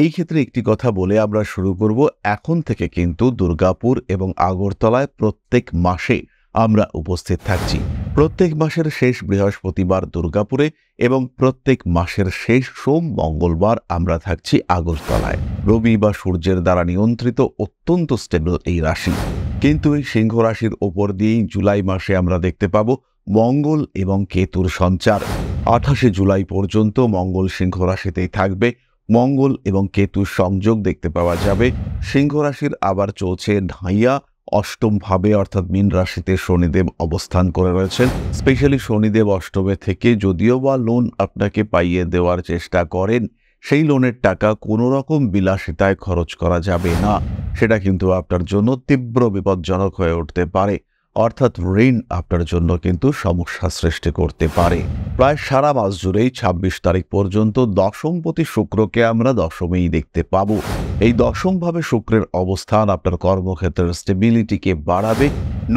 এই ক্ষেত্রে একটি কথা বলে আমরা শুরু করব। এখন থেকে কিন্তু দুর্গাপুর এবং আগরতলায় প্রত্যেক মাসে আমরা উপস্থিত থাকছি। প্রত্যেক মাসের শেষ বৃহস্পতিবার দুর্গাপুরে এবং প্রত্যেক মাসের শেষ সোম মঙ্গলবার আমরা থাকছি আগরতলায়। রবি বা সূর্যের দ্বারা নিয়ন্ত্রিত অত্যন্ত স্টেবল এই রাশি, কিন্তু এই সিংহ রাশির ওপর দিয়েই জুলাই মাসে আমরা দেখতে পাবো মঙ্গল এবং কেতুর সঞ্চার। 28শে জুলাই পর্যন্ত মঙ্গল সিংহ রাশিতেই থাকবে। মঙ্গল এবং কেতুর সংযোগ দেখতে পাওয়া যাবে। সিংহ রাশির আবার চলছে ঢাইয়া অষ্টম ভাবে, অর্থাৎ মীন রাশিতে শনিদেব অবস্থান করে রয়েছেন। স্পেশালি শনিদেব অষ্টমে থেকে যদিও বা লোন আপনাকে পাইয়ে দেওয়ার চেষ্টা করেন, সেই লোনের টাকা কোনো রকম বিলাসিতায় খরচ করা যাবে না। সেটা কিন্তু আপনার জন্য তীব্র বিপজ্জনক হয়ে উঠতে পারে, অর্থাৎ ঋণ আপনার জন্য কিন্তু সমস্যা সৃষ্টি করতে পারে। প্রায় সারা মাস জুড়েই 26 তারিখ পর্যন্ত দশমপতি শুক্রকে আমরা দশমেই দেখতে পাব। এই দশমভাবে শুক্রের অবস্থান আপনার কর্মক্ষেত্রের স্টেবিলিটিকে বাড়াবে,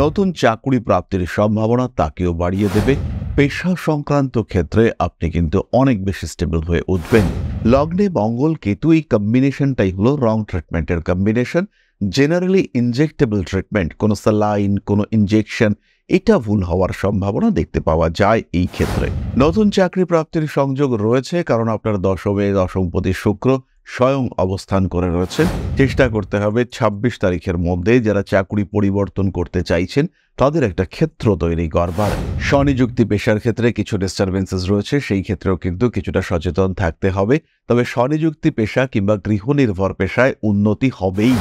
নতুন চাকরি প্রাপ্তির সম্ভাবনা তাকেও বাড়িয়ে দেবে। পেশা সংক্রান্ত ক্ষেত্রে আপনি কিন্তু অনেক বেশি স্টেবল হয়ে উঠবেন। লগ্নে মঙ্গল কেতু এই কম্বিনেশনটাই হলো রং ট্রিটমেন্টের কম্বিনেশন। জেনারেলি ইনজেক্টেবল ট্রিটমেন্ট, কোনো স্যালাইন, কোনো ইনজেকশন, এটা ভুল হওয়ার সম্ভাবনা দেখতে পাওয়া যায় এই ক্ষেত্রে। নতুন চাকরি প্রাপ্তির সংযোগ রয়েছে, কারণ আপনার দশমে দশমপতি শুক্র স্বয়ং অবস্থান করে রয়েছে। চেষ্টা করতে হবে 26 তারিখের মধ্যে যারা চাকরি পরিবর্তন করতে চাইছেন তাদের একটা ক্ষেত্র তৈরি করবার। স্বনিযুক্তি পেশার ক্ষেত্রে কিছু ডিস্টারবেন্সেস রয়েছে, সেই ক্ষেত্রেও কিন্তু কিছুটা সচেতন থাকতে হবে। তবে স্বনিযুক্তি পেশা কিংবা গৃহনির্ভর পেশায় উন্নতি হবেই।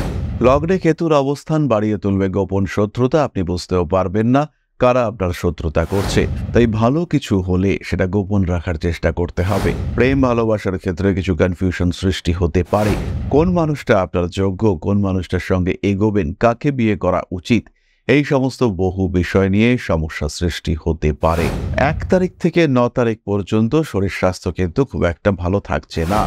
লগ্নে কেতুর অবস্থান বাড়িয়ে তুলবে গোপন শত্রুতা, আপনি বুঝতেও পারবেন না কারা আপনার শত্রুতা করছে। তাই ভালো কিছু হলে সেটা গোপন রাখার চেষ্টা করতে হবে। প্রেম ভালোবাসার ক্ষেত্রে কিছু কনফিউশন সৃষ্টি হতে পারে। কোন মানুষটা আপনার যোগ্য, কোন মানুষটার সঙ্গে এগোবেন, কাকে বিয়ে করা উচিত, এই সমস্ত বহু বিষয় নিয়ে সমস্যা সৃষ্টি হতে পারে। 1 তারিখ থেকে 9 তারিখ পর্যন্ত শরীর স্বাস্থ্য কিন্তু খুব একটা ভালো থাকছে না।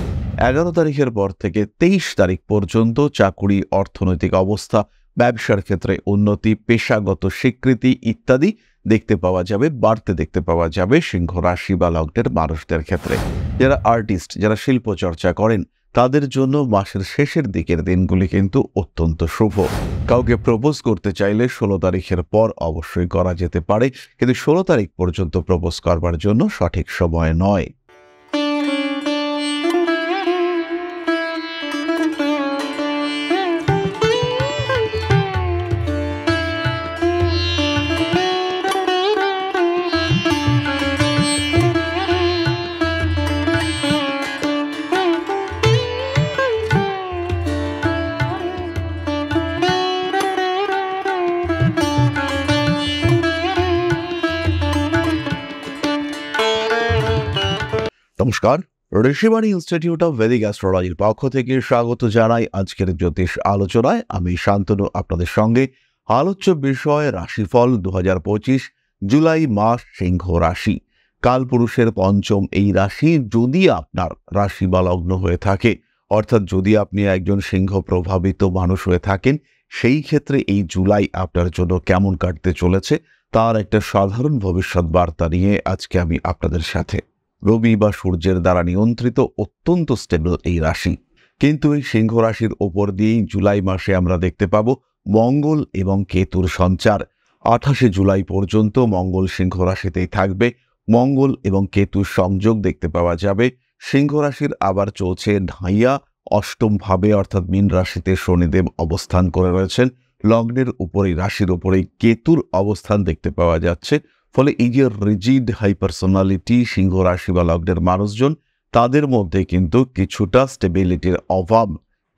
11 তারিখের পর থেকে 23 তারিখ পর্যন্ত চাকুরি, অর্থনৈতিক অবস্থা, ব্যবসার ক্ষেত্রে উন্নতি, পেশাগত স্বীকৃতি ইত্যাদি দেখতে পাওয়া যাবে, বাড়তে দেখতে পাওয়া যাবে সিংহ রাশি বা লগ্নের মানুষদের ক্ষেত্রে। যারা আর্টিস্ট, যারা শিল্প চর্চা করেন, তাদের জন্য মাসের শেষের দিকের দিনগুলি কিন্তু অত্যন্ত শুভ। কাউকে প্রপোজ করতে চাইলে 16 তারিখের পর অবশ্যই করা যেতে পারে, কিন্তু 16 তারিখ পর্যন্ত প্রপোজ করবার জন্য সঠিক সময় নয়। নমস্কার, ঋষিবাণী ইনস্টিটিউট অফ ভেদিক অ্যাস্ট্রোলজির পক্ষ থেকে স্বাগত জানাই আজকের জ্যোতিষ আলোচনায়। আমি শান্তনু আপনাদের সঙ্গে। আলোচ্য বিষয় রাশিফল 2025 জুলাই মাস, সিংহ রাশি। কালপুরুষের পঞ্চম এই রাশি যদি আপনার রাশি বা লগ্ন হয়ে থাকে, অর্থাৎ যদি আপনি একজন সিংহ প্রভাবিত মানুষ হয়ে থাকেন, সেই ক্ষেত্রে এই জুলাই আপনার জন্য কেমন কাটতে চলেছে তার একটা সাধারণ ভবিষ্যৎ বার্তা নিয়ে আজকে আমি আপনাদের সাথে। রবি বা সূর্যের দ্বারা নিয়ন্ত্রিত অত্যন্ত স্টেবল এই রাশি, কিন্তু এই সিংহ রাশির ওপর দিয়েই জুলাই মাসে আমরা দেখতে পাব মঙ্গল এবং কেতুর সঞ্চার। 28শে জুলাই পর্যন্ত মঙ্গল সিংহ রাশিতেই থাকবে। মঙ্গল এবং কেতুর সংযোগ দেখতে পাওয়া যাবে। সিংহ রাশির আবার চলছে ঢাইয়া অষ্টম ভাবে, অর্থাৎ মীন রাশিতে শনিদেব অবস্থান করে রয়েছেন। লগ্নের উপরেই, রাশির উপরেই কেতুর অবস্থান দেখতে পাওয়া যাচ্ছে। ফলে এই যে রিজিড হাই পার্সোনালিটি সিংহ রাশি বা লগ্নের মানুষজন, তাদের মধ্যে কিন্তু কিছুটা স্টেবিলিটির অভাব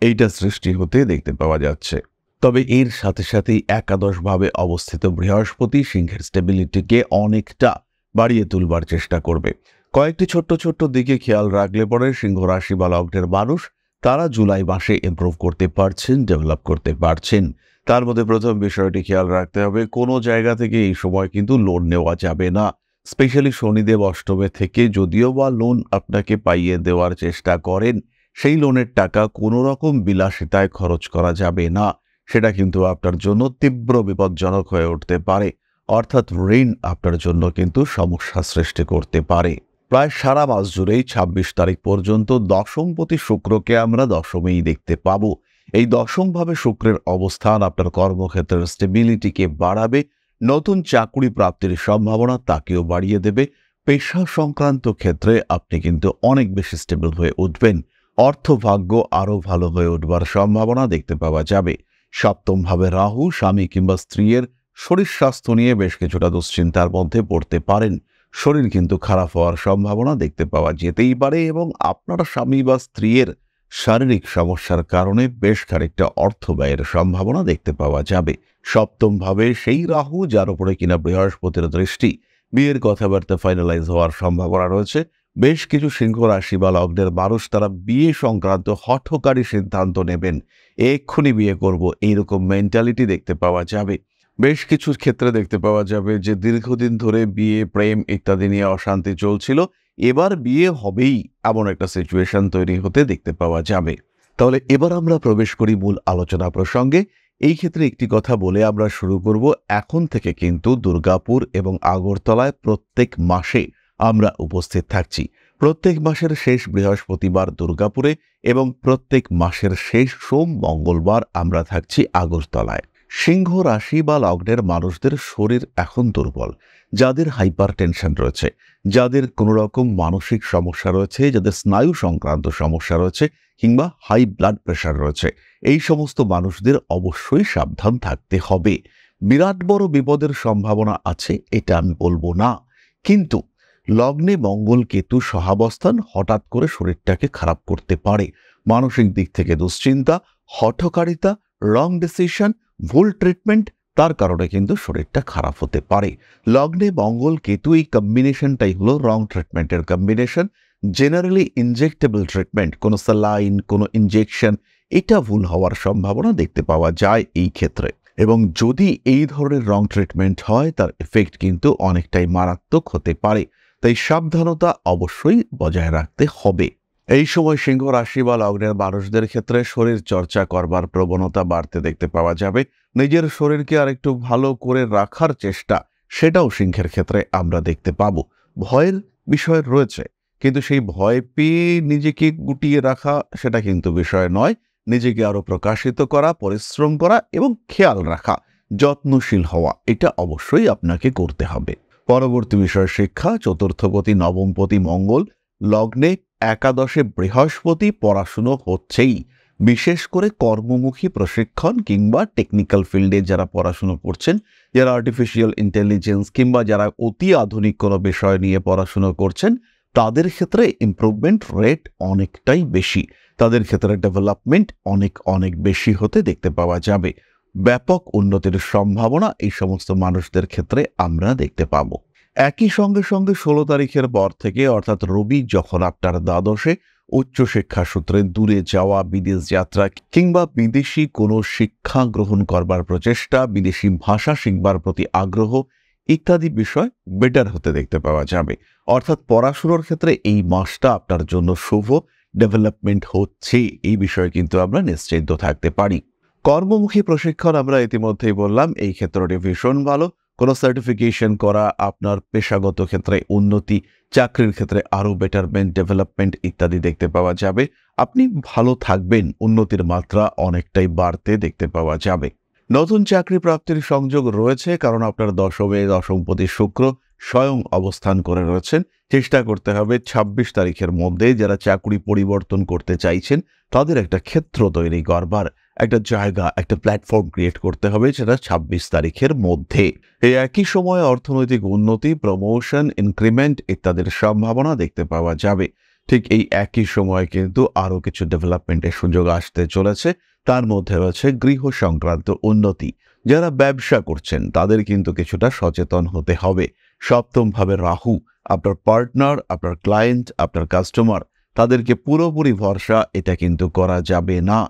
এইটা সৃষ্টি হতে দেখতে পাওয়া যাচ্ছে। তবে এর সাথে সাথেই একাদশভাবে অবস্থিত বৃহস্পতি সিংহের স্টেবিলিটিকে অনেকটা বাড়িয়ে তুলবার চেষ্টা করবে। কয়েকটি ছোট্ট ছোট্ট দিকে খেয়াল রাখলে পরে সিংহ রাশি বা লগ্নের মানুষ তারা জুলাই মাসে ইমপ্রুভ করতে পারছেন, ডেভেলপ করতে পারছেন। তার মধ্যে প্রথম বিষয়টি খেয়াল রাখতে হবে, কোনো জায়গা থেকে এই সময় কিন্তু লোন নেওয়া যাবে না। স্পেশালি শনিদেব অষ্টমে থেকে যদিও বা লোন আপনাকে পাইয়ে দেওয়ার চেষ্টা করেন, সেই লোনের টাকা কোনো রকম বিলাসিতায় খরচ করা যাবে না। সেটা কিন্তু আপনার জন্য তীব্র বিপজ্জনক হয়ে উঠতে পারে, অর্থাৎ ঋণ আপনার জন্য কিন্তু সমস্যা সৃষ্টি করতে পারে। প্রায় সারা মাস জুড়েই ২৬ তারিখ পর্যন্ত দশমপতি শুক্রকে আমরা দশমেই দেখতে পাবো। এই দশমভাবে শুক্রের অবস্থান আপনার কর্মক্ষেত্রের স্টেবিলিটিকে বাড়াবে, নতুন চাকুরি প্রাপ্তির সম্ভাবনা তাকেও বাড়িয়ে দেবে। পেশা সংক্রান্ত ক্ষেত্রে আপনি কিন্তু অনেক বেশি স্টেবল হয়ে উঠবেন। অর্থভাগ্য আরও ভালো হয়ে উঠবার সম্ভাবনা দেখতে পাওয়া যাবে। সপ্তমভাবে রাহু স্বামী কিংবা স্ত্রীর শরীর স্বাস্থ্য নিয়ে বেশ কিছুটা দুশ্চিন্তার মধ্যে পড়তে পারেন। শরীর কিন্তু খারাপ হওয়ার সম্ভাবনা দেখতে পাওয়া যেতেই পারে এবং আপনার স্বামী বা স্ত্রীর শারীরিক সমস্যার কারণে বেশ খানিকটা অর্থ ব্যয়ের সম্ভাবনা দেখতে পাওয়া যাবে। সপ্তমভাবে সেই রাহু যার উপরে কিনা বৃহস্পতির দৃষ্টি, বিয়ের কথাবার্তা ফাইনালাইজ হওয়ার সম্ভাবনা রয়েছে। বেশ কিছু সিংহ রাশি বা লগ্নের মানুষ তারা বিয়ে সংক্রান্ত হঠকারী সিদ্ধান্ত নেবেন, এক্ষুনি বিয়ে করব এইরকম মেন্টালিটি দেখতে পাওয়া যাবে। বেশ কিছু ক্ষেত্রে দেখতে পাওয়া যাবে যে দীর্ঘদিন ধরে বিয়ে, প্রেম ইত্যাদি নিয়ে অশান্তি চলছিল, এবার বিয়ে হবেই এমন একটা সিচুয়েশন তৈরি হতে দেখতে পাওয়া যাবে। তাহলে এবার আমরা প্রবেশ করি মূল আলোচনা প্রসঙ্গে। এই ক্ষেত্রে একটি কথা বলে আমরা শুরু করব, এখন থেকে কিন্তু দুর্গাপুর এবং আগরতলায় প্রত্যেক মাসে আমরা উপস্থিত থাকছি। প্রত্যেক মাসের শেষ বৃহস্পতিবার দুর্গাপুরে এবং প্রত্যেক মাসের শেষ সোম মঙ্গলবার আমরা থাকছি আগরতলায়। সিংহ রাশি বা লগ্নের মানুষদের শরীর এখন দুর্বল, যাদের হাইপার টেনশন রয়েছে, যাদের কোনো রকম মানসিক সমস্যা রয়েছে, যাদের স্নায়ু সংক্রান্ত সমস্যা রয়েছে কিংবা হাই ব্লাড প্রেশার রয়েছে, এই সমস্ত মানুষদের অবশ্যই সাবধান থাকতে হবে। বিরাট বড় বিপদের সম্ভাবনা আছে এটা আমি বলবো না, কিন্তু লগ্নে মঙ্গল কেতু সহাবস্থান হঠাৎ করে শরীরটাকে খারাপ করতে পারে। মানসিক দিক থেকে দুশ্চিন্তা, হঠকারিতা, রং ডিসিশন, ভুল ট্রিটমেন্ট, তার কারণে কিন্তু শরীরটা খারাপ হতে পারে। লগ্নে মঙ্গল কেতু এই কম্বিনেশনটাই হলো রং ট্রিটমেন্টের কম্বিনেশন। জেনারেলি ইনজেক্টেবল ট্রিটমেন্ট, কোনো স্যালাইন, কোনো ইনজেকশন, এটা ভুল হওয়ার সম্ভাবনা দেখতে পাওয়া যায় এই ক্ষেত্রে। এবং যদি এই ধরনের রং ট্রিটমেন্ট হয় তার এফেক্ট কিন্তু অনেকটাই মারাত্মক হতে পারে, তাই সাবধানতা অবশ্যই বজায় রাখতে হবে। এই সময় সিংহ রাশি বা লগ্নের মানুষদের ক্ষেত্রে শরীর চর্চা করবার প্রবণতা বাড়তে দেখতে পাওয়া যাবে। নিজের শরীরকে আর একটু ভালো করে রাখার চেষ্টা, সেটাও সিংহের ক্ষেত্রে আমরা দেখতে পাবো। ভয়ের বিষয় রয়েছে, কিন্তু সেই ভয় পেয়ে নিজেকে গুটিয়ে রাখা সেটা কিন্তু বিষয় নয়। নিজেকে আরো প্রকাশিত করা, পরিশ্রম করা এবং খেয়াল রাখা, যত্নশীল হওয়া, এটা অবশ্যই আপনাকে করতে হবে। পরবর্তী বিষয় শিক্ষা। চতুর্থপতি নবমপতি মঙ্গল লগ্নে, একাদশে বৃহস্পতি, পড়াশুনো হচ্ছেই। বিশেষ করে কর্মমুখী প্রশিক্ষণ কিংবা টেকনিক্যাল ফিল্ডে যারা পড়াশুনো করছেন, যারা আর্টিফিশিয়াল ইন্টেলিজেন্স কিংবা যারা অতি আধুনিক কোনো বিষয় নিয়ে পড়াশুনো করছেন, তাদের ক্ষেত্রে ইমপ্রুভমেন্ট রেট অনেকটাই বেশি, তাদের ক্ষেত্রে ডেভেলপমেন্ট অনেক অনেক বেশি হতে দেখতে পাওয়া যাবে। ব্যাপক উন্নতির সম্ভাবনা এই সমস্ত মানুষদের ক্ষেত্রে আমরা দেখতে পাব। একই সঙ্গে সঙ্গে ১৬ তারিখের পর থেকে, অর্থাৎ রবি যখন আপনার দ্বাদশে, উচ্চশিক্ষা সূত্রে দূরে যাওয়া, বিদেশ যাত্রা কিংবা বিদেশি কোনো শিক্ষা গ্রহণ করবার প্রচেষ্টা, বিদেশি ভাষা শিখবার প্রতি আগ্রহ ইত্যাদি বিষয় বেটার হতে দেখতে পাওয়া যাবে। অর্থাৎ পড়াশোনার ক্ষেত্রে এই মাসটা আপনার জন্য শুভ, ডেভেলপমেন্ট হচ্ছে, এই বিষয়ে কিন্তু আমরা নিশ্চিন্ত থাকতে পারি। কর্মমুখী প্রশিক্ষণ আমরা ইতিমধ্যেই বললাম, এই ক্ষেত্রটি ভীষণ ভালো। কোনো সার্টিফিকেশন করা, আপনার পেশাগত ক্ষেত্রে উন্নতি, চাকরির ক্ষেত্রে আরও বেটারমেন্ট, ডেভেলপমেন্ট ইত্যাদি দেখতে পাওয়া যাবে। আপনি ভালো থাকবেন, উন্নতির মাত্রা অনেকটাই বাড়তে দেখতে পাওয়া যাবে। নতুন চাকরি প্রাপ্তির সংযোগ রয়েছে, কারণ আপনার দশমে দশমপতি শুক্র স্বয়ং অবস্থান করে রয়েছেন। চেষ্টা করতে হবে ২৬ তারিখের মধ্যে যারা চাকরি পরিবর্তন করতে চাইছেন তাদের একটা ক্ষেত্র তৈরি করবার, একটা জায়গা, একটা প্ল্যাটফর্ম ক্রিয়েট করতে হবে, সেটা ২৬ তারিখের মধ্যে। এই একই সময়ে অর্থনৈতিক উন্নতি, প্রমোশন, ইনক্রিমেন্ট ইত্যাদির সম্ভাবনা দেখতে পাওয়া যাবে। ঠিক এই একই সময়ে কিন্তু আরও কিছু ডেভেলপমেন্টের সুযোগ আসতে চলেছে, তার মধ্যে রয়েছে গৃহ সংক্রান্ত উন্নতি। যারা ব্যবসা করছেন তাদের কিন্তু কিছুটা সচেতন হতে হবে। সপ্তমভাবে রাহু, আপনার পার্টনার, আপনার ক্লায়েন্ট, আপনার কাস্টমার, তাদেরকে পুরোপুরি ভরসা এটা কিন্তু করা যাবে না।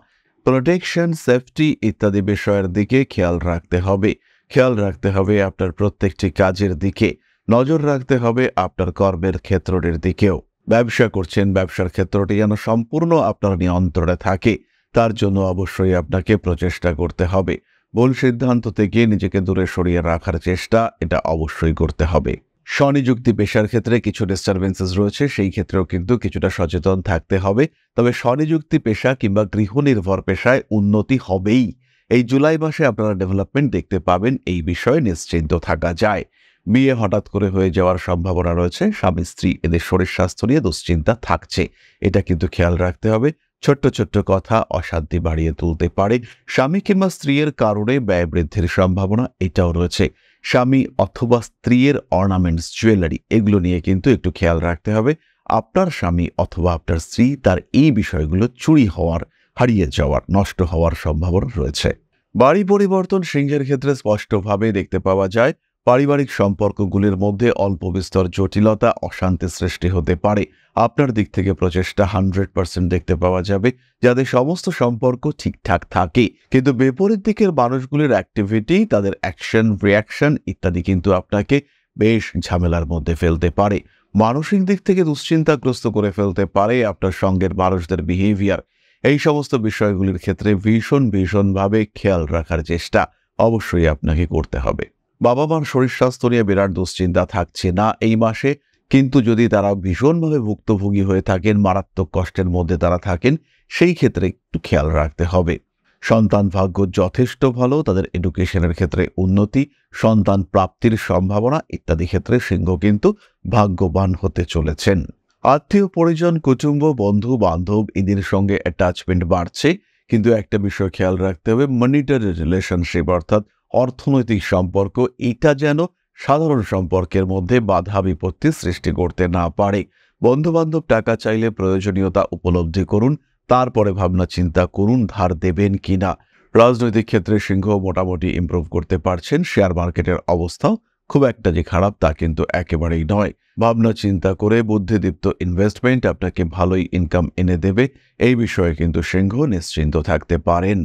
প্রোটেকশন, সেফটি ইত্যাদি বিষয়ের দিকে খেয়াল রাখতে হবে। খেয়াল রাখতে হবে আপনার প্রত্যেকটি কাজের দিকে, নজর রাখতে হবে আপনার কর্মের ক্ষেত্রটির দিকেও। ব্যবসা করছেন, ব্যবসার ক্ষেত্রটি যেন সম্পূর্ণ আপনার নিয়ন্ত্রণে থাকে, তার জন্য অবশ্যই আপনাকে প্রচেষ্টা করতে হবে। ভুল সিদ্ধান্ত থেকে নিজেকে দূরে সরিয়ে রাখার চেষ্টা এটা অবশ্যই করতে হবে। স্বনিযুক্তি পেশার ক্ষেত্রে কিছু ডিস্টারবেন্সেস রয়েছে, সেই ক্ষেত্রেও কিন্তু কিছুটা সচেতন থাকতে হবে। তবে স্বনিযুক্তি পেশা কিংবা গৃহনির্ভর পেশায় উন্নতি হবেই। এই জুলাই মাসে আপনারা ডেভেলপমেন্ট দেখতে পাবেন, এই বিষয়ে নিশ্চিন্ত থাকা যায়। বিয়ে হঠাৎ করে হয়ে যাওয়ার সম্ভাবনা রয়েছে। স্বামী স্ত্রী এদের শরীর স্বাস্থ্য নিয়ে দুশ্চিন্তা থাকছে, এটা কিন্তু খেয়াল রাখতে হবে। ছোট্ট ছোট্ট কথা অশান্তি বাড়িয়ে তুলতে পারে। স্বামী কিংবা স্ত্রীর কারণে ব্যয় বৃদ্ধির সম্ভাবনা এটাও রয়েছে। স্বামী অথবা স্ত্রীর অর্নামেন্টস, জুয়েলারি এগুলো নিয়ে কিন্তু একটু খেয়াল রাখতে হবে। আপনার স্বামী অথবা আপনার স্ত্রী তার এই বিষয়গুলো চুরি হওয়ার, হারিয়ে যাওয়ার, নষ্ট হওয়ার সম্ভাবনা রয়েছে। বাড়ি পরিবর্তন সিংহের ক্ষেত্রে স্পষ্টভাবে দেখতে পাওয়া যায়। পারিবারিক সম্পর্কগুলির মধ্যে অল্প বিস্তর জটিলতা, অশান্তি সৃষ্টি হতে পারে। আপনার দিক থেকে প্রচেষ্টা 100% দেখতে পাওয়া যাবে যাতে সমস্ত সম্পর্ক ঠিকঠাক থাকে। কিন্তু বিপরীত দিকের মানুষগুলির অ্যাক্টিভিটি, তাদের অ্যাকশন, রিয়াকশন ইত্যাদি কিন্তু আপনাকে বেশ ঝামেলার মধ্যে ফেলতে পারে। মানসিক দিক থেকে দুশ্চিন্তাগ্রস্ত করে ফেলতে পারে আপনার সঙ্গের মানুষদের বিহেভিয়ার। এই সমস্ত বিষয়গুলির ক্ষেত্রে ভীষণভাবে খেয়াল রাখার চেষ্টা অবশ্যই আপনাকে করতে হবে। বাবা মার শরীর স্বাস্থ্য নিয়ে বিরাট দুশ্চিন্তা থাকছে না এই মাসে, কিন্তু যদি তারা ভীষণভাবে ভুক্তভোগী হয়ে থাকেন, মারাত্মক কষ্টের মধ্যে তারা থাকেন, সেই ক্ষেত্রে একটু খেয়াল রাখতে হবে। সন্তান ভাগ্য যথেষ্ট ভালো, তাদের এডুকেশনের ক্ষেত্রে উন্নতি, সন্তান প্রাপ্তির সম্ভাবনা ইত্যাদি ক্ষেত্রে সিংহ কিন্তু ভাগ্যবান হতে চলেছেন। আত্মীয় পরিজন, কুটুম্ব, বন্ধু বান্ধব এদের সঙ্গে অ্যাটাচমেন্ট বাড়ছে, কিন্তু একটা বিষয় খেয়াল রাখতে হবে, মনিটারি রিলেশনশিপ অর্থাৎ অর্থনৈতিক সম্পর্ক, এটা যেন সাধারণ সম্পর্কের মধ্যে বাধা বিপত্তি সৃষ্টি করতে না পারে। বন্ধুবান্ধব টাকা চাইলে প্রয়োজনীয়তা উপলব্ধি করুন, তারপরে ভাবনা চিন্তা করুন ধার দেবেন কিনা। রাজনৈতিক ক্ষেত্রে সিংহ মোটামুটি ইমপ্রুভ করতে পারছেন। শেয়ার মার্কেটের অবস্থাও খুব একটা যে খারাপ তা কিন্তু একেবারেই নয়। ভাবনা চিন্তা করে বুদ্ধিদীপ্ত ইনভেস্টমেন্ট আপনাকে ভালোই ইনকাম এনে দেবে, এই বিষয়ে কিন্তু সিংহ নিশ্চিন্ত থাকতে পারেন।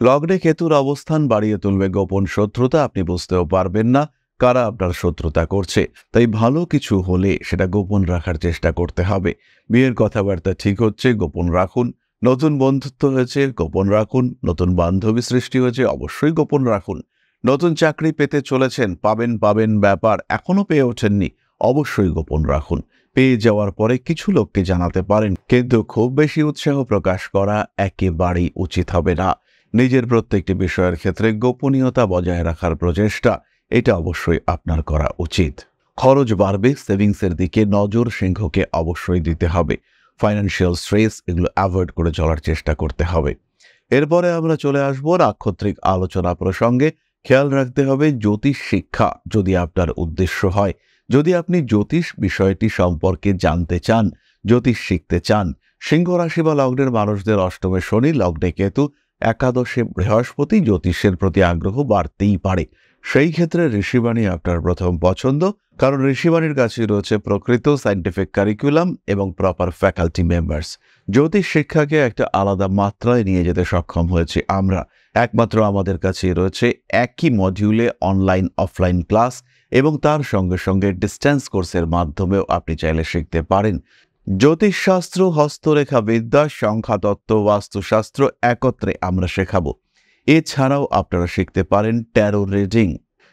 লগ্নে কেতুর অবস্থান বাড়িয়ে তুলবে গোপন শত্রুতা, আপনি বুঝতেও পারবেন না কারা আপনার শত্রুতা করছে। তাই ভালো কিছু হলে সেটা গোপন রাখার চেষ্টা করতে হবে। বিয়ের কথাবার্তা ঠিক হচ্ছে, গোপন রাখুন। নতুন বন্ধুত্ব হয়েছে, গোপন রাখুন। নতুন বান্ধবী সৃষ্টি হয়েছে, অবশ্যই গোপন রাখুন। নতুন চাকরি পেতে চলেছেন, পাবেন ব্যাপার, এখনো পেয়ে ওঠেননি, অবশ্যই গোপন রাখুন। পেয়ে যাওয়ার পরে কিছু লোককে জানাতে পারেন, কিন্তু খুব বেশি উৎসাহ প্রকাশ করা একেবারেই উচিত হবে না। নিজের প্রত্যেকটি বিষয়ের ক্ষেত্রে গোপনীয়তা বজায় রাখার প্রচেষ্টা, এটা অবশ্যই আপনার করা উচিত। খরচ বাড়বে, সেভিংসের দিকে নজর সিংহকে অবশ্যই দিতে হবে। ফাইন্যান্সিয়াল স্ট্রেস এগুলো অ্যাভয়েড করে চলার চেষ্টা করতে হবে। এরপরে আমরা চলে আসব নাক্ষত্রিক আলোচনা প্রসঙ্গে। খেয়াল রাখতে হবে জ্যোতিষ শিক্ষা যদি আপনার উদ্দেশ্য হয়, যদি আপনি জ্যোতিষ বিষয়টি সম্পর্কে জানতে চান, জ্যোতিষ শিখতে চান। সিংহ রাশি বা লগ্নের মানুষদের অষ্টমে শনি, লগ্নে কেতু, একাদশে বৃহস্পতি, জ্যোতিষের প্রতি আগ্রহ বাড়তেই পারে। সেই ক্ষেত্রে ঋষিবাণী আপনার প্রথম পছন্দ, কারণ ঋষিবাণীর কাছে রয়েছে প্রকৃত সায়েন্টিফিক কারিকুলাম এবং প্রপার ফ্যাকাল্টি মেম্বার্স। জ্যোতিষ শিক্ষাকে একটা আলাদা মাত্রায় নিয়ে যেতে সক্ষম হয়েছি আমরা। একমাত্র আমাদের কাছে রয়েছে একই মডিউলে অনলাইন অফলাইন ক্লাস, এবং তার সঙ্গে সঙ্গে ডিস্ট্যান্স কোর্সের মাধ্যমেও আপনি চাইলে শিখতে পারেন। জ্যোতিষশাস্ত্র, হস্তরেখা বিদ্যা, সংখ্যাতত্ত্ব, বাস্তুশাস্ত্র একত্রে আমরা শেখাবো। এছাড়াও আপনারা শিখতে পারেন taro reading.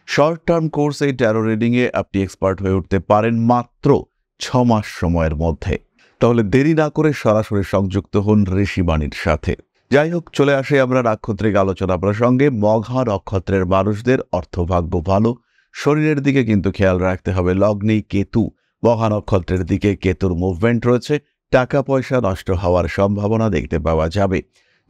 Short term course এই ট্যারো রিডিংয়ে আপনি এক্সপার্ট হয়ে উঠতে পারেন মাত্র 6 মাস সময়ের মধ্যে। তাহলে দেরি না করে সরাসরি সংযুক্ত হন ঋষিবাণীর সাথে। যাই হোক, চলে আসে আমরা নাক্ষত্রিক আলোচনা প্রসঙ্গে। মঘা নক্ষত্রের মানুষদের অর্থভাগ্য ভালো, শরীরের দিকে কিন্তু খেয়াল রাখতে হবে। লগ্নেই কেতু, মঘা নক্ষত্রের দিকে কেতুর মুভমেন্ট রয়েছে, টাকা পয়সা নষ্ট হওয়ার সম্ভাবনা দেখতে পাওয়া যাবে।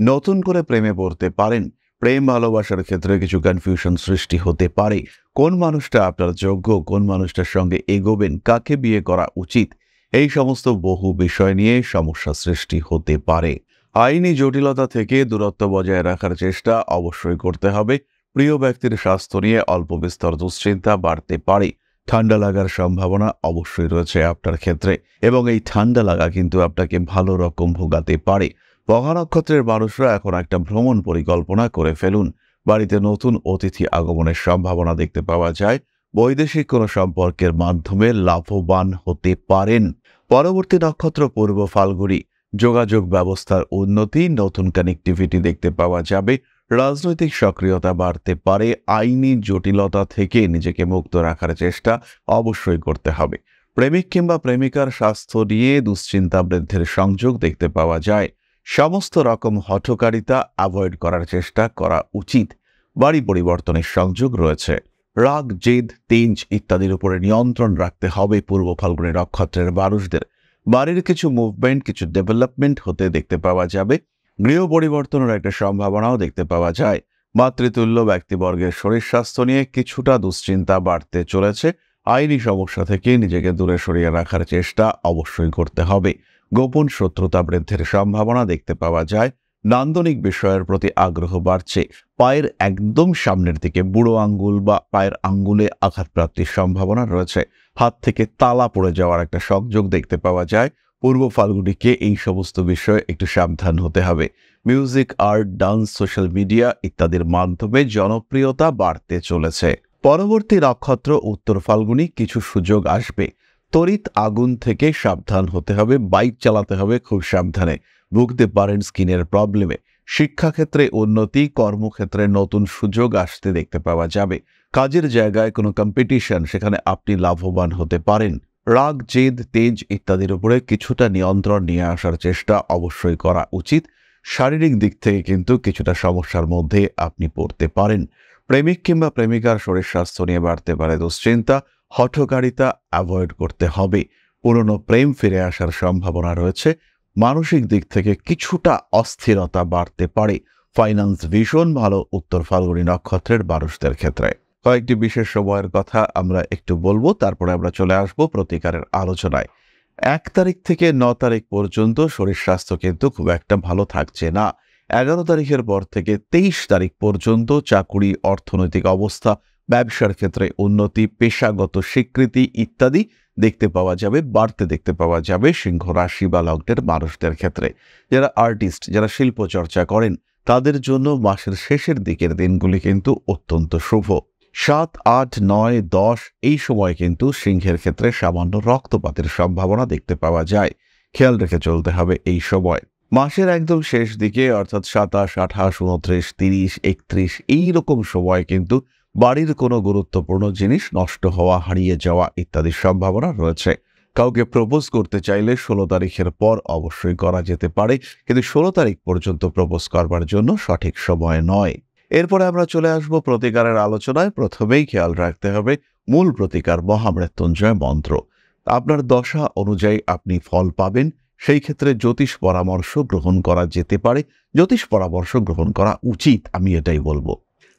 নতুন করে প্রেমে পড়তে পারেন। প্রেম ভালোবাসার ক্ষেত্রে কিছু কনফিউশন সৃষ্টি হতে পারে। কোন মানুষটা আপনার যোগ্য, কোন মানুষটার সঙ্গে এগোবেন, কাকে বিয়ে করা উচিত, এই সমস্ত বহু বিষয় নিয়ে সমস্যা সৃষ্টি হতে পারে। আইনি জটিলতা থেকে দূরত্ব বজায় রাখার চেষ্টা অবশ্যই করতে হবে। প্রিয় ব্যক্তির স্বাস্থ্য নিয়ে অল্প বিস্তর দুশ্চিন্তা বাড়তে পারে। ঠান্ডা লাগার সম্ভাবনা অবশ্যই রয়েছে আপনার ক্ষেত্রে, এবং এই ঠান্ডা লাগা কিন্তু আপনাকে ভালো রকম ভোগাতে পারে। মঘা নক্ষত্রের মানুষরা এখন একটা ভ্রমণ পরিকল্পনা করে ফেলুন। বাড়িতে নতুন অতিথি আগমনের সম্ভাবনা দেখতে পাওয়া যায়। বৈদেশিক কোনো সম্পর্কের মাধ্যমে লাভবান হতে পারেন। পরবর্তী নক্ষত্র পূর্ব ফাল্গুনী, যোগাযোগ ব্যবস্থার উন্নতি, নতুন কানেক্টিভিটি দেখতে পাওয়া যাবে। রাজনৈতিক সক্রিয়তা বাড়তে পারে। আইনি জটিলতা থেকে নিজেকে মুক্ত রাখার চেষ্টা অবশ্যই করতে হবে। প্রেমিক কিংবা প্রেমিকার স্বাস্থ্য নিয়ে দুশ্চিন্তা বৃদ্ধির সংযোগ দেখতে পাওয়া যায়। সমস্ত রকম হঠকারিতা অ্যাভয়েড করার চেষ্টা করা উচিত। বাড়ি পরিবর্তনের সংযোগ রয়েছে। রাগ, জেদ, তেজ ইত্যাদির উপরে নিয়ন্ত্রণ রাখতে হবে পূর্ব ফাল্গুনী নক্ষত্রের মানুষদের। বাড়ির কিছু মুভমেন্ট, কিছু ডেভেলপমেন্ট হতে দেখতে পাওয়া যাবে। গৃহ পরিবর্তনের একটা সম্ভাবনাও দেখতে পাওয়া যায়। মাতৃতুল্য ব্যক্তিবর্গের শরীর স্বাস্থ্য নিয়ে কিছুটা দুশ্চিন্তা বাড়তে চলেছে। আইনি সমস্যা থেকে নিজেকে দূরে সরিয়ে রাখার চেষ্টা অবশ্যই করতে হবে। গোপন শত্রুতা বৃদ্ধির সম্ভাবনা দেখতে পাওয়া যায়। নান্দনিক বিষয়ের প্রতি আগ্রহ বাড়ছে। পায়ের একদম সামনের দিকে বুড়ো আঙ্গুল বা পায়ের আঙ্গুলে আঘাতপ্রাপ্তির সম্ভাবনা রয়েছে। হাত থেকে তালা পড়ে যাওয়ার একটা সংযোগ দেখতে পাওয়া যায়। পূর্ব ফাল্গুনীকে এই সমস্ত বিষয়ে একটু সাবধান হতে হবে। Music, art, dance, social media ইত্যাদির মাধ্যমে জনপ্রিয়তা বাড়তে চলেছে। পরবর্তী নক্ষত্র উত্তর ফাল্গুনী, কিছু সুযোগ আসবে। তড়িৎ আগুন থেকে সাবধান হতে হবে। বাইক চালাতে হবে খুব সাবধানে। ভুগতে পারেন স্কিনের প্রবলেমে। শিক্ষাক্ষেত্রে উন্নতি, কর্মক্ষেত্রে নতুন সুযোগ আসতে দেখতে পাওয়া যাবে। কাজের জায়গায় কোনো কম্পিটিশন, সেখানে আপনি লাভবান হতে পারেন। রাগ, জেদ, তেজ ইত্যাদির উপরে কিছুটা নিয়ন্ত্রণ নিয়ে আসার চেষ্টা অবশ্যই করা উচিত। শারীরিক দিক থেকে কিন্তু কিছুটা সমস্যার মধ্যে আপনি পড়তে পারেন। প্রেমিক কিংবা প্রেমিকার শরীর স্বাস্থ্য নিয়ে বাড়তে পারে দুশ্চিন্তা। হঠকারিতা অ্যাভয়েড করতে হবে। পুরনো প্রেম ফিরে আসার সম্ভাবনা রয়েছে। মানসিক দিক থেকে কিছুটা অস্থিরতা বাড়তে পারে। ফাইন্যান্স ভীষণ ভালো উত্তর ফাল্গুনী নক্ষত্রের মানুষদের ক্ষেত্রে। কয়েকটি বিশেষ সময়ের কথা আমরা একটু বলবো, তারপরে আমরা চলে আসবো প্রতিকারের আলোচনায়। 1 তারিখ থেকে 9 তারিখ পর্যন্ত শরীর স্বাস্থ্য কিন্তু খুব একটা ভালো থাকছে না। 11 তারিখের পর থেকে 23 তারিখ পর্যন্ত চাকুরি, অর্থনৈতিক অবস্থা, ব্যবসার ক্ষেত্রে উন্নতি, পেশাগত স্বীকৃতি ইত্যাদি দেখতে পাওয়া যাবে, বাড়তে দেখতে পাওয়া যাবে সিংহ রাশি বা লগ্নের মানুষদের ক্ষেত্রে। যারা আর্টিস্ট, যারা শিল্প চর্চা করেন, তাদের জন্য মাসের শেষের দিকের দিনগুলি কিন্তু অত্যন্ত শুভ। 7, 8, 9, 10 এই সময় কিন্তু সিংহের ক্ষেত্রে সামান্য রক্তপাতের সম্ভাবনা দেখতে পাওয়া যায়। খেয়াল রেখে চলতে হবে এই সময়। মাসের একদম শেষ দিকে অর্থাৎ 27, 28, 29, 30, 31 এইরকম সময় কিন্তু বাড়ির কোনো গুরুত্বপূর্ণ জিনিস নষ্ট হওয়া, হারিয়ে যাওয়া ইত্যাদির সম্ভাবনা রয়েছে। কাউকে প্রপোজ করতে চাইলে 16 তারিখের পর অবশ্যই করা যেতে পারে, কিন্তু 16 তারিখ পর্যন্ত প্রপোজ করবার জন্য সঠিক সময় নয়। এরপরে আমরা চলে আসব প্রতিকারের আলোচনায়। প্রথমেই খেয়াল রাখতে হবে মূল প্রতিকার মহামৃত্যুঞ্জয় মন্ত্র। আপনার দশা অনুযায়ী আপনি ফল পাবেন। সেই ক্ষেত্রে জ্যোতিষ পরামর্শ গ্রহণ করা যেতে পারে। জ্যোতিষ পরামর্শ গ্রহণ করা উচিত, আমি এটাই বলবো।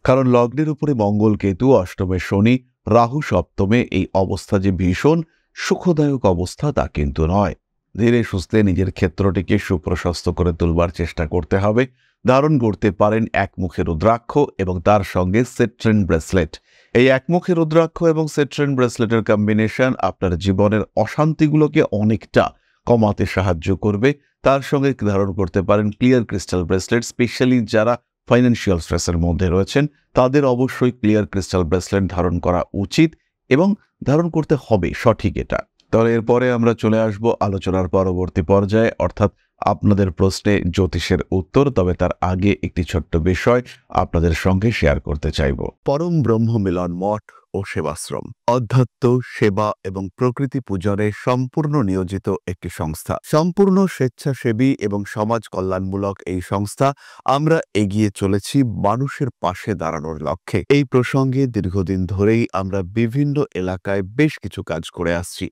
কারণ লগ্নের উপরে মঙ্গল, কেতু, অষ্টমে শনি, রাহু সপ্তমে, এই অবস্থা যে ভীষণ সুখদায়ক অবস্থা তা কিন্তু নয়। ধীরে সুস্থে নিজের ক্ষেত্রটিকে সুপ্রশস্ত করে তুলবার চেষ্টা করতে হবে। ধারণ করতে পারেন একমুখী রুদ্রাক্ষ এবং তার সঙ্গে সিট্রিন ব্রেসলেট। এই একমুখী রুদ্রাক্ষ এবং সিট্রিন ব্রেসলেটের কম্বিনেশন আপনার জীবনের অশান্তিগুলোকে অনেকটা কমাতে সাহায্য করবে। তার সঙ্গে ধারণ করতে পারেন ক্লিয়ার ক্রিস্টাল ব্রেসলেট। স্পেশালি যারা ফাইন্যান্সিয়াল স্ট্রেসের মধ্যে রয়েছেন, তাদের অবশ্যই ক্লিয়ার ক্রিস্টাল ব্রেসলেট ধারণ করা উচিত এবং ধারণ করতে হবে সঠিক এটা। তাহলে এরপরে আমরা চলে আসব আলোচনার পরবর্তী পর্যায়ে, অর্থাৎ আপনাদের প্রশ্নে জ্যোতিষের উত্তর। তবে তার আগে একটি ছোট্ট বিষয় আপনাদের সঙ্গে শেয়ার করতে চাইব। পরম ব্রহ্ম মিলন মঠ ও সেবাশ্রম অধ্যাত্ম, সেবা এবং প্রকৃতি পূজনে সম্পূর্ণ নিয়োজিত একটি সংস্থা। সম্পূর্ণ স্বেচ্ছাসেবী এবং সমাজ কল্যাণমূলক এই সংস্থা। আমরা এগিয়ে চলেছি মানুষের পাশে দাঁড়ানোর লক্ষ্যে। এই প্রসঙ্গে দীর্ঘদিন ধরেই আমরা বিভিন্ন এলাকায় বেশ কিছু কাজ করে আসছি।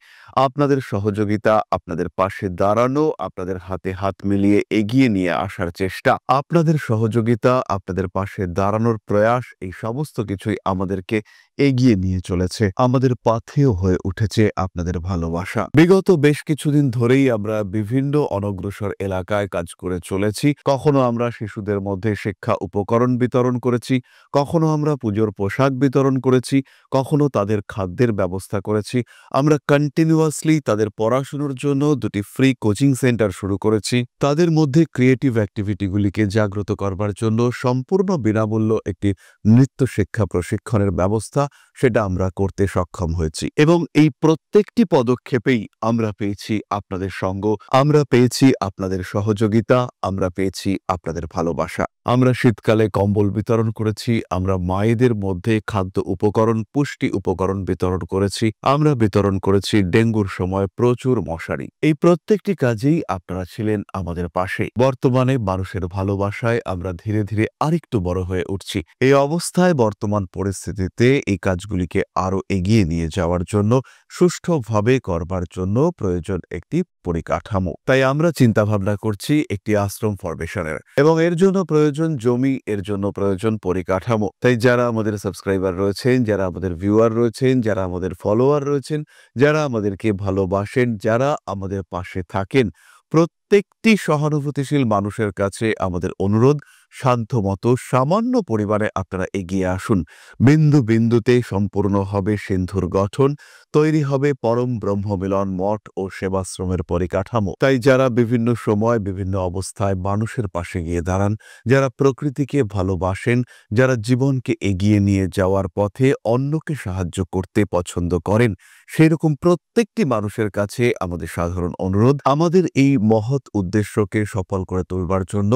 আপনাদের সহযোগিতা, আপনাদের পাশে দাঁড়ানো, আপনাদের হাতে হাত মিলিয়ে এগিয়ে নিয়ে আসার চেষ্টা, আপনাদের সহযোগিতা, আপনাদের পাশে দাঁড়ানোর প্রয়াস, এই সমস্ত কিছুই আমাদেরকে এগিয়ে নিয়ে চলেছে। আমাদের পাথেয় হয়ে উঠেছে আপনাদের ভালোবাসা। বিগত বেশ কিছুদিন ধরেই আমরা বিভিন্ন অনগ্রসর এলাকায় কাজ করে চলেছি। কখনো আমরা শিশুদের মধ্যে শিক্ষা উপকরণ বিতরণ করেছি, কখনো আমরা পুজোর পোশাক বিতরণ করেছি, কখনো তাদের খাদ্যের ব্যবস্থা করেছি। আমরা কন্টিনিউয়াসলি তাদের পড়াশোনার জন্য 2টি ফ্রি কোচিং সেন্টার শুরু করেছি। তাদের মধ্যে ক্রিয়েটিভ অ্যাক্টিভিটিগুলিকে জাগ্রত করবার জন্য সম্পূর্ণ বিনামূল্য একটি নৃত্য শিক্ষা প্রশিক্ষণের ব্যবস্থা, সেটা আমরা করতে সক্ষম হয়েছি। এবং এই প্রত্যেকটি পদক্ষেপেই আমরা পেয়েছি আপনাদের সঙ্গ, আমরা পেয়েছি আপনাদের সহযোগিতা, আমরা পেয়েছি আপনাদের ভালোবাসা। আমরা শীতকালে কম্বল বিতরণ করেছি, আমরা মায়েদের মধ্যে খাদ্য উপকরণ, পুষ্টি উপকরণ বিতরণ করেছি, আমরা বিতরণ করেছি ডেঙ্গুর সময় প্রচুর মশারি। এই প্রত্যেকটি কাজেই আপনারা ছিলেন আমাদের পাশে। বর্তমানে মানুষের ভালোবাসায় আমরা ধীরে ধীরে আরেকটু বড় হয়ে উঠছি। এই অবস্থায় বর্তমান পরিস্থিতিতে এই কাজগুলিকে আরো এগিয়ে নিয়ে যাওয়ার জন্য, সুষ্ঠুভাবে করবার জন্য প্রয়োজন একটি পরিকাঠামো। তাই আমরা চিন্তা ভাবনা করছি একটি আশ্রম ফরমেশনের, এবং এর জন্য প্রয়োজন জমি, এর জন্য প্রয়োজন পরিকাঠামো। তাই যারা আমাদের সাবস্ক্রাইবার রয়েছেন, যারা আমাদের ভিউয়ার রয়েছেন, যারা আমাদের ফলোয়ার রয়েছেন, যারা আমাদেরকে ভালোবাসেন, যারা আমাদের পাশে থাকেন, প্রত্যেকটি সহানুভূতিশীল মানুষের কাছে আমাদের অনুরোধ, সাধ্যমতো সামান্য পরিমাণে আপনারা এগিয়ে আসুন। বিন্দু বিন্দুতে সম্পূর্ণ হবে সিন্ধুর গঠন, তৈরি হবে পরম ব্রহ্মমিলন মঠ ও সেবাশ্রমের পরিকাঠামো। তাই যারা বিভিন্ন সময় বিভিন্ন অবস্থায় মানুষের পাশে গিয়ে দাঁড়ান, যারা প্রকৃতিকে ভালোবাসেন, যারা জীবনকে এগিয়ে নিয়ে যাওয়ার পথে অন্যকে সাহায্য করতে পছন্দ করেন, সেই রকম প্রত্যেকটি মানুষের কাছে আমাদের সাধারণ অনুরোধ, আমাদের এই মহৎ উদ্দেশ্যকে সফল করে তুলবার জন্য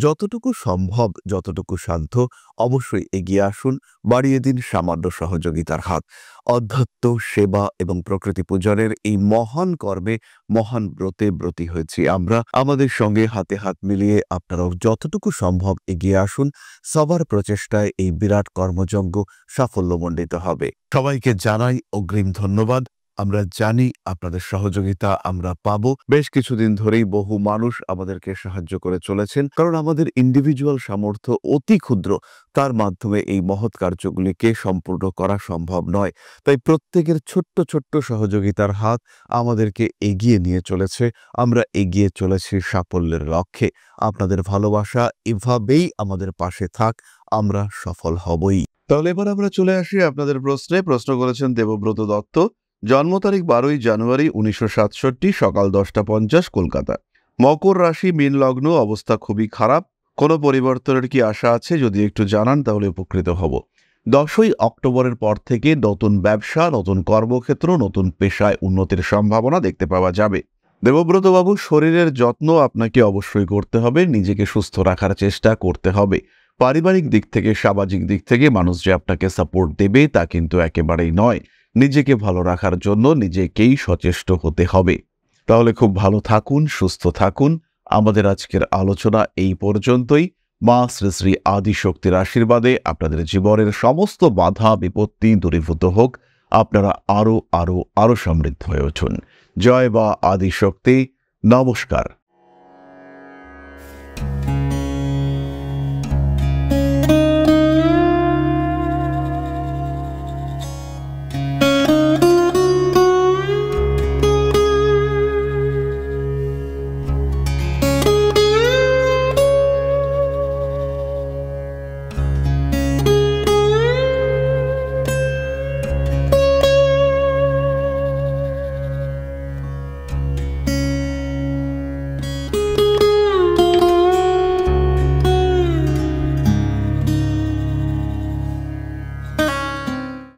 যতটুকু সম্ভব, যতটুকু সাধ্য, অবশ্যই এগিয়ে আসুন, বাড়িয়ে দিন সামান্য সহযোগিতার হাত। অধ্যাত্ম, সেবা এবং প্রকৃতি পূজনের এই মহান কর্মে, মহান ব্রতে ব্রতী হয়েছি আমরা। আমাদের সঙ্গে হাতে হাত মিলিয়ে আপনারাও যতটুকু সম্ভব এগিয়ে আসুন। সবার প্রচেষ্টায় এই বিরাট কর্মযজ্ঞ সাফল্যমণ্ডিত হবে। সবাইকে জানাই অগ্রিম ধন্যবাদ। আমরা জানি আপনাদের সহযোগিতা আমরা পাবো। বেশ কিছুদিন ধরেই বহু মানুষ আমাদেরকে সাহায্য করে চলেছেন, কারণ আমাদের ইন্ডিভিজুয়াল সামর্থ্য অতি ক্ষুদ্র, তার মাধ্যমে এই মহৎ কার্যগুলিকে সম্পূর্ণ করা সম্ভব নয়। তাই প্রত্যেকের ছোট্ট ছোট্ট সহযোগিতার হাত আমাদেরকে এগিয়ে নিয়ে চলেছে। আমরা এগিয়ে চলেছি সাফল্যের লক্ষ্যে। আপনাদের ভালোবাসা এভাবেই আমাদের পাশে থাক, আমরা সফল হবই। তাহলে এবার আমরা চলে আসি আপনাদের প্রশ্নে। প্রশ্ন করেছেন দেবব্রত দত্ত, জন্ম তারিখ 12 জানুয়ারি 1967, সকাল 10:50 কলকাতা। মকর রাশি, মীন লগ্ন, অবস্থা খুবই খারাপ। কোনো পরিবর্তনের কি আশা আছে? যদি একটু জানান তাহলে উপকৃত হব। 10ই অক্টোবরের পর থেকে নতুন ব্যবসা, নতুন কর্মক্ষেত্র, নতুন পেশায় উন্নতির সম্ভাবনা দেখতে পাওয়া যাবে। দেবব্রত বাবু, শরীরের যত্ন আপনাকে অবশ্যই করতে হবে, নিজেকে সুস্থ রাখার চেষ্টা করতে হবে। পারিবারিক দিক থেকে, সামাজিক দিক থেকে মানুষ যে আপনাকে সাপোর্ট দেবে তা কিন্তু একেবারেই নয়। নিজেকে ভালো রাখার জন্য নিজেকেই সচেষ্ট হতে হবে। তাহলে খুব ভালো থাকুন, সুস্থ থাকুন। আমাদের আজকের আলোচনা এই পর্যন্তই। মা শ্রী শ্রী আদিশক্তির আশীর্বাদে আপনাদের জীবনের সমস্ত বাধা বিপত্তি দূরীভূত হোক, আপনারা আরো আরো আরো সমৃদ্ধ হয়ে উঠুন। জয় বা আদিশক্তি। নমস্কার।